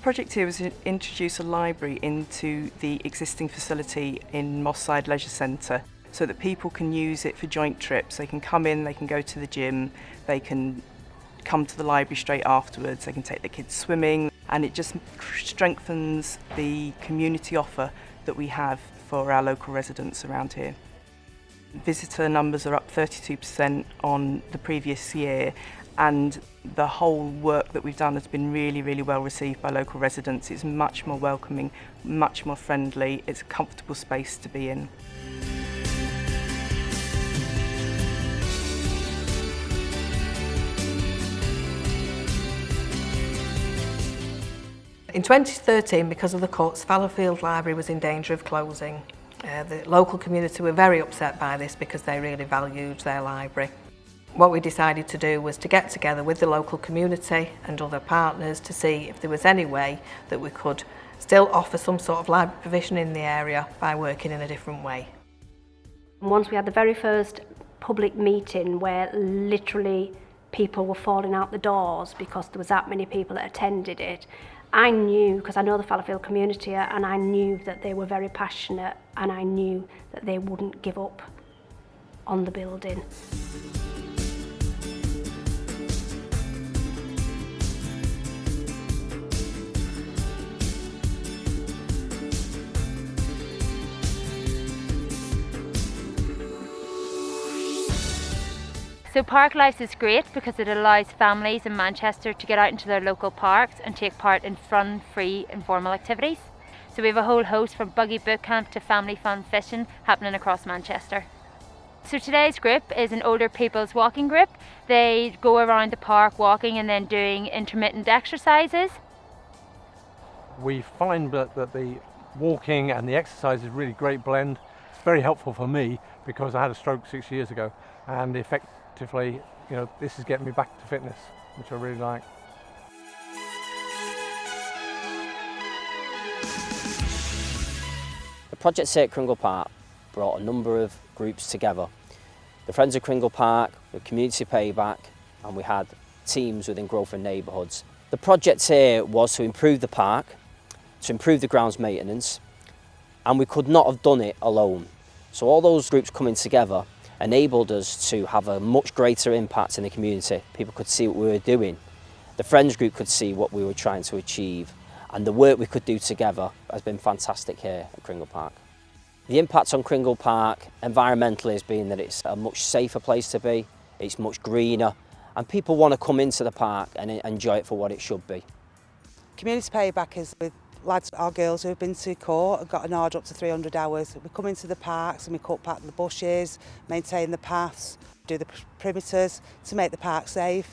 project here was to introduce a library into the existing facility in Moss Side Leisure Centre so that people can use it for joint trips. They can come in, they can go to the gym, they can come to the library straight afterwards, they can take their kids swimming, and it just strengthens the community offer that we have for our local residents around here. Visitor numbers are up 32% on the previous year, and the whole work that we've done has been really, really well received by local residents. It's much more welcoming, much more friendly, it's a comfortable space to be in. In 2013, because of the cuts, Fallowfield Library was in danger of closing. The local community were very upset by this because they really valued their library. What we decided to do was to get together with the local community and other partners to see if there was any way that we could still offer some sort of library provision in the area by working in a different way. Once we had the very first public meeting where literally people were falling out the doors because there was that many people that attended it, I knew, because I know the Fallowfield community, and I knew that they were very passionate, and I knew that they wouldn't give up on the building. So Parklife is great because it allows families in Manchester to get out into their local parks and take part in fun, free, informal activities. So we have a whole host from buggy boot camp to family fun fishing happening across Manchester. So today's group is an older people's walking group. They go around the park walking and then doing intermittent exercises. We find that the walking and the exercise is a really great blend. It's very helpful for me because I had a stroke 6 years ago, and effectively, this is getting me back to fitness, which I really like. The project here at Kringle Park brought a number of groups together. The Friends of Kringle Park, the Community Payback, and we had teams within Growth and Neighbourhoods. The project here was to improve the park, to improve the grounds maintenance, and we could not have done it alone. So all those groups coming together enabled us to have a much greater impact in the community. People could see what we were doing. The Friends group could see what we were trying to achieve, and the work we could do together has been fantastic here at Kringle Park. The impact on Kringle Park environmentally has been that it's a much safer place to be, it's much greener, and people want to come into the park and enjoy it for what it should be. Community Payback is with lads or girls who have been to court and got an order up to 300 hours. We come into the parks and we cut back the bushes, maintain the paths, do the perimeters to make the park safe.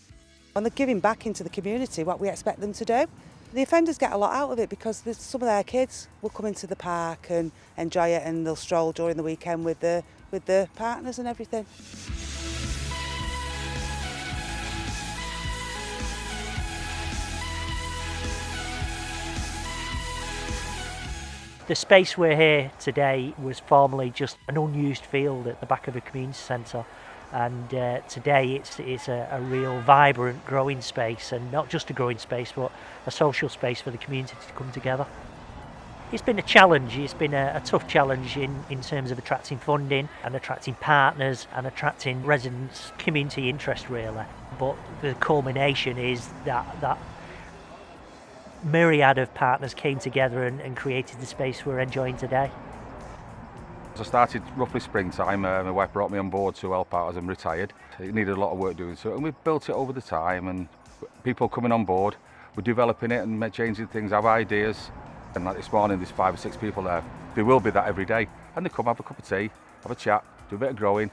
And they're giving back into the community what we expect them to do. The offenders get a lot out of it because some of their kids will come into the park and enjoy it, and they'll stroll during the weekend with their partners and everything. The space we're here today was formerly just an unused field at the back of a community centre, and today it's a real vibrant growing space, and not just a growing space but a social space for the community to come together. It's been a challenge, it's been a tough challenge in terms of attracting funding and attracting partners and attracting residents' community interest really, but the culmination is that myriad of partners came together and created the space we're enjoying today. I started roughly springtime. My wife brought me on board to help out as I'm retired. It needed a lot of work doing so, and we've built it over the time, and people coming on board, we're developing it and changing things, have ideas. And like this morning, there's 5 or 6 people there. There will be that every day, and they come have a cup of tea, have a chat, do a bit of growing,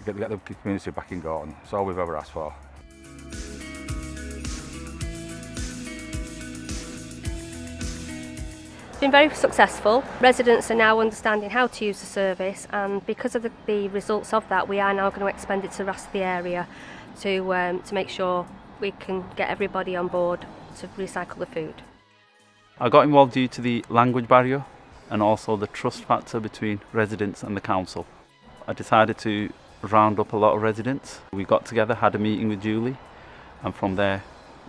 get the community back in Gorton. That's all we've ever asked for. It's been very successful. Residents are now understanding how to use the service, and because of the results of that, we are now going to expand it to the rest of the area to make sure we can get everybody on board to recycle the food. I got involved due to the language barrier and also the trust factor between residents and the council. I decided to round up a lot of residents. We got together, had a meeting with Julie, and from there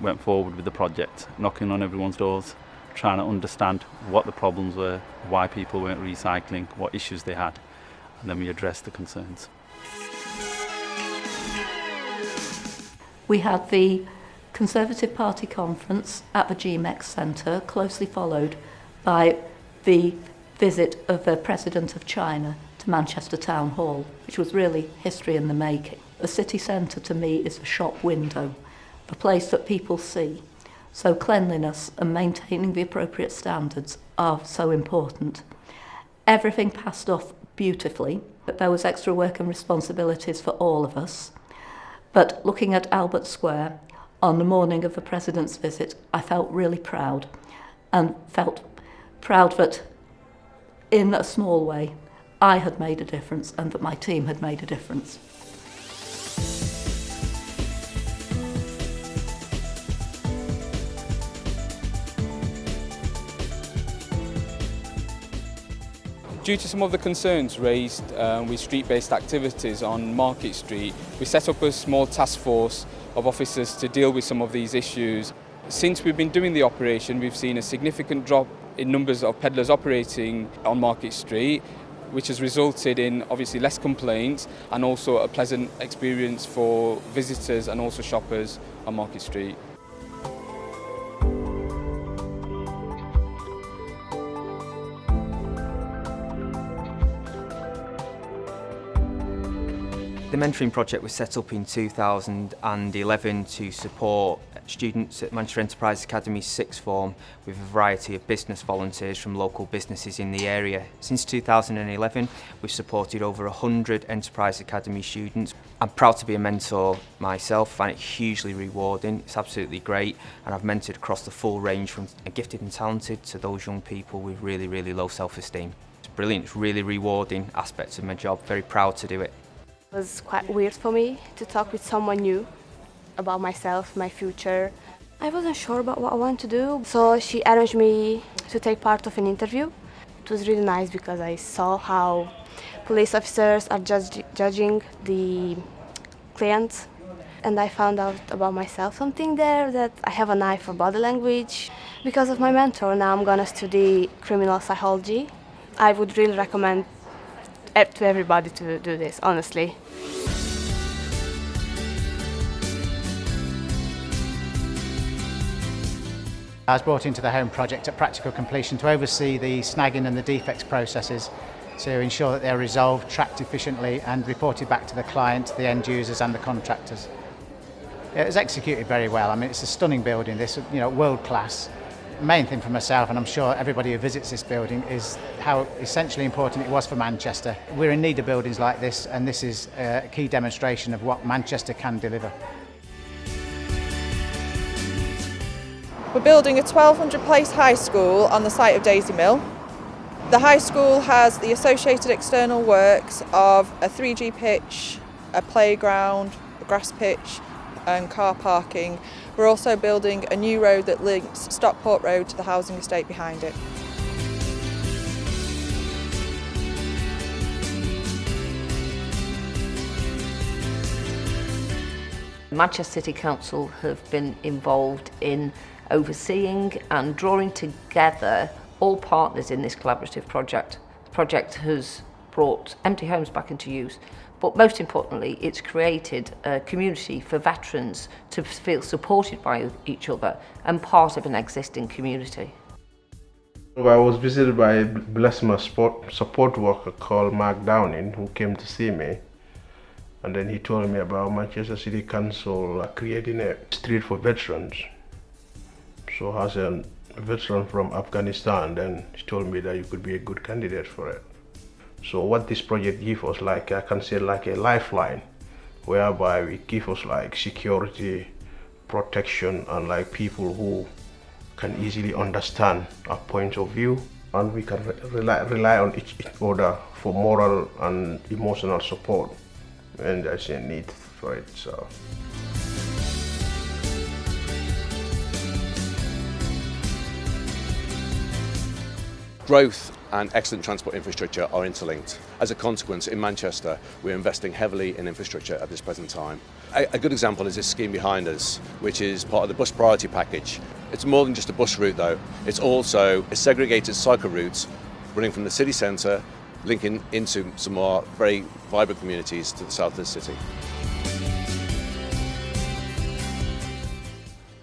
went forward with the project, knocking on everyone's doors, trying to understand what the problems were, why people weren't recycling, what issues they had, and then we addressed the concerns. We had the Conservative Party conference at the GMEX Centre, closely followed by the visit of the President of China to Manchester Town Hall, which was really history in the making. The city centre to me is a shop window, the place that people see. So cleanliness and maintaining the appropriate standards are so important. Everything passed off beautifully, but there was extra work and responsibilities for all of us. But looking at Albert Square on the morning of the President's visit, I felt really proud, and felt proud that in a small way I had made a difference and that my team had made a difference. Due to some of the concerns raised with street-based activities on Market Street, we set up a small task force of officers to deal with some of these issues. Since we've been doing the operation, we've seen a significant drop in numbers of peddlers operating on Market Street, which has resulted in obviously less complaints and also a pleasant experience for visitors and also shoppers on Market Street. The mentoring project was set up in 2011 to support students at Manchester Enterprise Academy's sixth form with a variety of business volunteers from local businesses in the area. Since 2011, we've supported over 100 Enterprise Academy students. I'm proud to be a mentor myself, I find it hugely rewarding, it's absolutely great, and I've mentored across the full range from gifted and talented to those young people with really, really low self-esteem. It's brilliant, it's really rewarding aspects of my job, very proud to do it. It was quite weird for me to talk with someone new about myself, my future. I wasn't sure about what I want to do, so she arranged me to take part of an interview. It was really nice because I saw how police officers are judging the clients, and I found out about myself something there, that I have an eye for body language. Because of my mentor, now I'm gonna study criminal psychology. I would really recommend to everybody to do this, honestly. I was brought into the home project at practical completion to oversee the snagging and the defects processes to ensure that they're resolved, tracked efficiently and reported back to the client, the end users and the contractors. It was executed very well. I mean, it's a stunning building, this, world class. The main thing for myself, and I'm sure everybody who visits this building, is how essentially important it was for Manchester. We're in need of buildings like this, and this is a key demonstration of what Manchester can deliver. We're building a 1200 place high school on the site of Daisy Mill. The high school has the associated external works of a 3G pitch, a playground, a grass pitch and car parking. We're also building a new road that links Stockport Road to the housing estate behind it. Manchester City Council have been involved in overseeing and drawing together all partners in this collaborative project. The project has brought empty homes back into use, but most importantly, it's created a community for veterans to feel supported by each other and part of an existing community. I was visited by a Blessma support worker called Mark Downing, who came to see me. And then he told me about Manchester City Council creating a street for veterans. So as a veteran from Afghanistan, then he told me that you could be a good candidate for it. So what this project gives us, I can say like a lifeline, whereby it gives us like security, protection, and people who can easily understand our point of view, and we can rely on each other for moral and emotional support, and there's a need for it. So. Growth and excellent transport infrastructure are interlinked. As a consequence, in Manchester, we're investing heavily in infrastructure at this present time. A good example is this scheme behind us, which is part of the bus priority package. It's more than just a bus route though, it's also a segregated cycle routes running from the city centre, linking into some more very vibrant communities to the south of the city.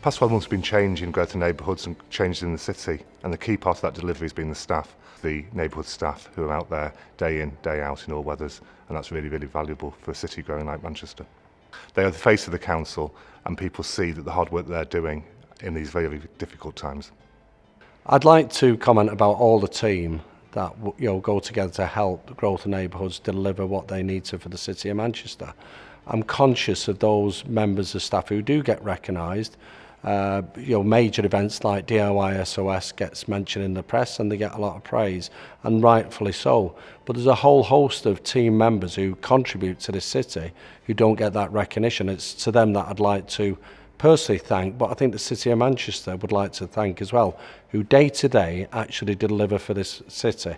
Past 12 months have been change in Greater Neighbourhoods and changes in the city, and the key part of that delivery has been the staff, the neighbourhood staff who are out there day in, day out in all weathers, and that's really, really valuable for a city growing like Manchester. They are the face of the council, and people see that the hard work they're doing in these very, very difficult times. I'd like to comment about all the team that go together to help the Growth Neighbourhoods deliver what they need to for the City of Manchester. I'm conscious of those members of staff who do get recognised. Major events like DIY SOS gets mentioned in the press and they get a lot of praise, and rightfully so. But there's a whole host of team members who contribute to this city who don't get that recognition. It's to them that I'd like to personally thank, but I think the City of Manchester would like to thank as well, who day to day actually deliver for this city.